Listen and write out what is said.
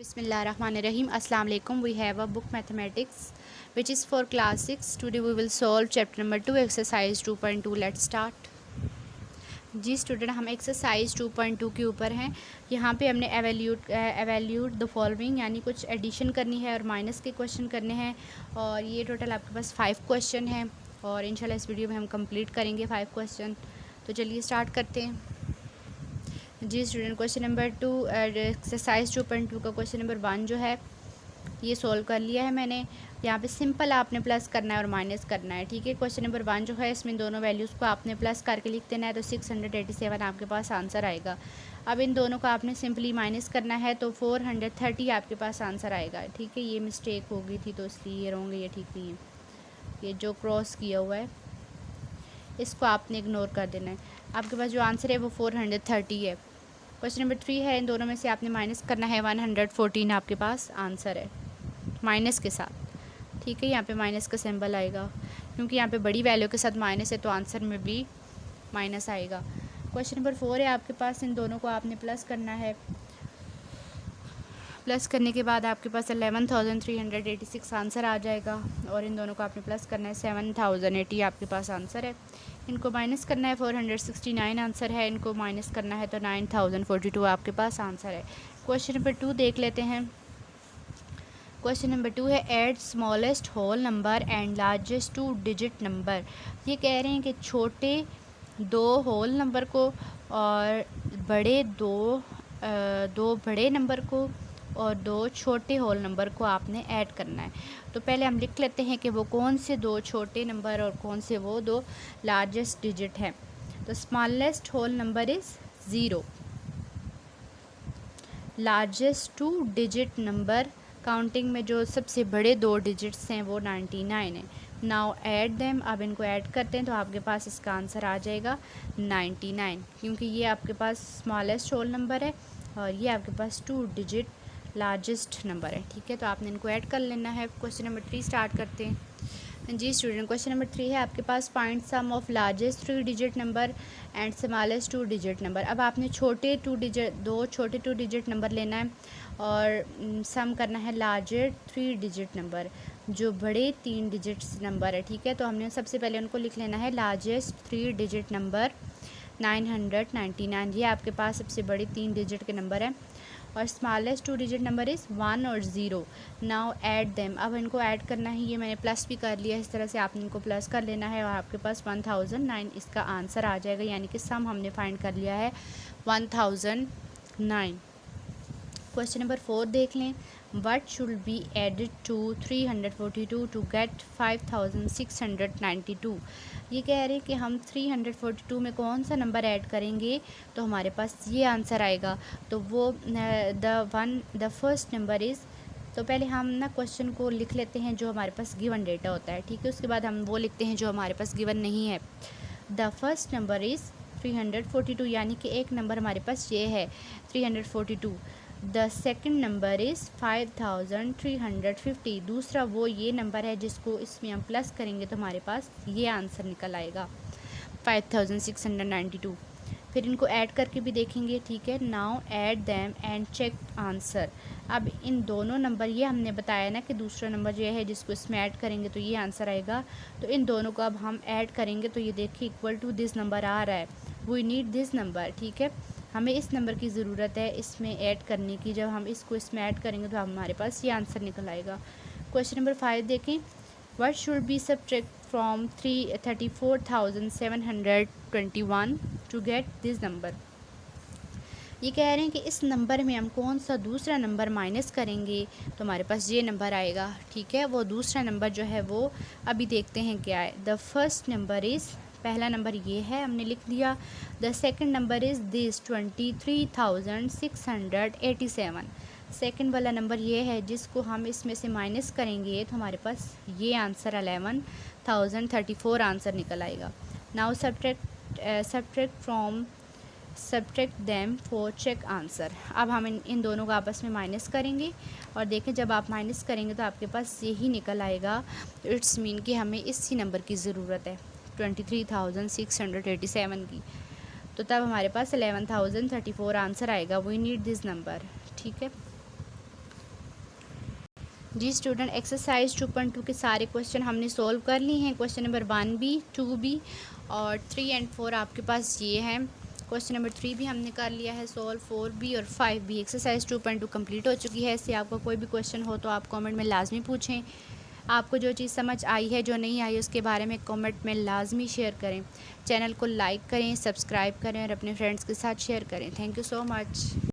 Bismillahirrahmanirrahim. Assalamu alaikum. We have a book mathematics which is for class 6. Today we will solve chapter number 2 exercise 2.2. Let's start. जी student, हम exercise 2.2 के ऊपर हैं। यहाँ पे हमने एवेल्यूट द फॉलोइंग यानी कुछ एडिशन करनी है और माइनस के क्वेश्चन करने हैं और ये टोटल आपके पास 5 क्वेश्चन हैं और इंशाल्लाह इस वीडियो में हम कंप्लीट करेंगे 5 क्वेश्चन। तो चलिए स्टार्ट करते हैं। जी स्टूडेंट, क्वेश्चन नंबर 2 एक्सरसाइज 2.2 का क्वेश्चन नंबर 1 जो है ये सॉल्व कर लिया है मैंने। यहाँ पे सिंपल आपने प्लस करना है और माइनस करना है, ठीक है। क्वेश्चन नंबर 1 जो है इसमें दोनों वैल्यूज़ को आपने प्लस करके लिख देना है, तो 687 आपके पास आंसर आएगा। अब इन दोनों को आपने सिंपली माइनस करना है तो 430 आपके पास आंसर आएगा, ठीक है। ये मिस्टेक हो गई थी तो इसलिए ये रॉन्ग है, ये ठीक नहीं है। ये जो क्रॉस किया हुआ है इसको आपने इग्नोर कर देना है। आपके पास जो आंसर है वो 430 है। क्वेश्चन नंबर 3 है, इन दोनों में से आपने माइनस करना है 114 आपके पास आंसर है माइनस के साथ, ठीक है। यहाँ पे माइनस का सिंबल आएगा क्योंकि यहाँ पे बड़ी वैल्यू के साथ माइनस है तो आंसर में भी माइनस आएगा। क्वेश्चन नंबर 4 है आपके पास, इन दोनों को आपने प्लस करना है। प्लस करने के बाद आपके पास 11,386 आंसर आ जाएगा और इन दोनों को आपने प्लस करना है 7,080 आपके पास आंसर है। इनको माइनस करना है 469 आंसर है, इनको माइनस करना है तो 9,042 आपके पास आंसर है। क्वेश्चन नंबर 2 देख लेते हैं। क्वेश्चन नंबर 2 है add smallest whole number and largest 2 digit number. ये कह रहे हैं कि छोटे 2 होल नंबर को और बड़े दो बड़े नंबर को और 2 छोटे होल नंबर को आपने ऐड करना है। तो पहले हम लिख लेते हैं कि वो कौन से 2 छोटे नंबर और कौन से वो 2 लार्जेस्ट डिजिट हैं। तो smallest whole number is 0, largest 2 digit number counting में जो सबसे बड़े 2 डिजिट्स हैं वो 99 है। नाउ ऐड देम, अब इनको ऐड करते हैं तो आपके पास इसका आंसर आ जाएगा 99, क्योंकि ये आपके पास स्मॉलेस्ट होल नंबर है और ये आपके पास 2 डिजिट लार्जेस्ट नंबर है, ठीक है। तो आपने इनको ऐड कर लेना है। क्वेश्चन नंबर 3 स्टार्ट करते हैं। जी स्टूडेंट, क्वेश्चन नंबर 3 है आपके पास find sum of largest 3 digit number and smallest 2 digit number. अब आपने दो छोटे 2 डिजिट नंबर लेना है और सम करना है लार्जेस्ट 3 डिजिट नंबर, जो बड़े 3 डिजिट्स नंबर है, ठीक है। तो हमने सबसे पहले उनको लिख लेना है लार्जेस्ट 3 डिजिट नंबर 999, ये आपके पास सबसे बड़े 3 डिजिट के नंबर है और स्मॉलेस्ट 2 डिजिट नंबर इज़ 1 और 0। नाउ ऐड देम, अब इनको ऐड करना है। ये मैंने प्लस भी कर लिया, इस तरह से आपने इनको प्लस कर लेना है और आपके पास 1009 इसका आंसर आ जाएगा, यानी कि सम हमने फाइंड कर लिया है 1009। क्वेश्चन नंबर 4 देख लें। What should be added to 342 to get 5692। ये कह रहे हैं कि हम 342 में कौन सा नंबर ऐड करेंगे तो हमारे पास ये आंसर आएगा। तो वो द फर्स्ट नंबर इज़, तो पहले हम ना क्वेश्चन को लिख लेते हैं जो हमारे पास गिवन डेटा होता है, ठीक है। उसके बाद हम वो लिखते हैं जो हमारे पास गिवन नहीं है। द फर्स्ट नंबर इज़ 342, यानी कि एक नंबर हमारे पास ये है 342। द सेकेंड नंबर इज़ 5350, दूसरा वो ये नंबर है जिसको इसमें हम प्लस करेंगे तो हमारे पास ये आंसर निकल आएगा 5692। फिर इनको ऐड करके भी देखेंगे, ठीक है। Now add them and check answer. अब इन दोनों नंबर, ये हमने बताया ना कि दूसरा नंबर जो है जिसको इसमें ऐड करेंगे तो ये आंसर आएगा, तो इन दोनों को अब हम ऐड करेंगे तो ये देखिए इक्वल टू दिस नंबर आ रहा है। वी नीड दिस नंबर, ठीक है। हमें इस नंबर की ज़रूरत है इसमें ऐड करने की। जब हम इसको इसमें ऐड करेंगे तो हमारे पास ये आंसर निकल आएगा। क्वेश्चन नंबर 5 देखें। What should be subtract from 34,721 to get this number. ये कह रहे हैं कि इस नंबर में हम कौन सा दूसरा नंबर माइनस करेंगे तो हमारे पास ये नंबर आएगा, ठीक है। वो दूसरा नंबर जो है वो अभी देखते हैं क्या है। द फर्स्ट नंबर इज़, पहला नंबर ये है हमने लिख दिया। The second number is this 23,687। Second वाला नंबर ये है जिसको हम इसमें से माइनस करेंगे तो हमारे पास ये आंसर 11,034 आंसर निकल आएगा। Now subtract them for check answer. अब हम इन दोनों को आपस में माइनस करेंगे और देखें जब आप माइनस करेंगे तो आपके पास यही निकल आएगा। इट्स मीन कि हमें इसी नंबर की ज़रूरत है 23,687 की, तो तब हमारे पास 11,034 आंसर आएगा। वी नीड दिस नंबर, ठीक है। जी स्टूडेंट, एक्सरसाइज 2.2 के सारे क्वेश्चन हमने सॉल्व कर लिए हैं। क्वेश्चन नंबर 1B, 2B और 3 एंड 4 आपके पास ये हैं। क्वेश्चन नंबर 3 भी हमने कर लिया है सॉल्व, 4B और 5B। एक्सरसाइज 2.2 कंप्लीट हो चुकी है। इससे आपका कोई भी क्वेश्चन हो तो आप कमेंट में लाजमी पूछें। आपको जो चीज़ समझ आई है, जो नहीं आई, उसके बारे में कमेंट में लाजमी शेयर करें। चैनल को लाइक करें, सब्सक्राइब करें और अपने फ्रेंड्स के साथ शेयर करें। Thank you so much.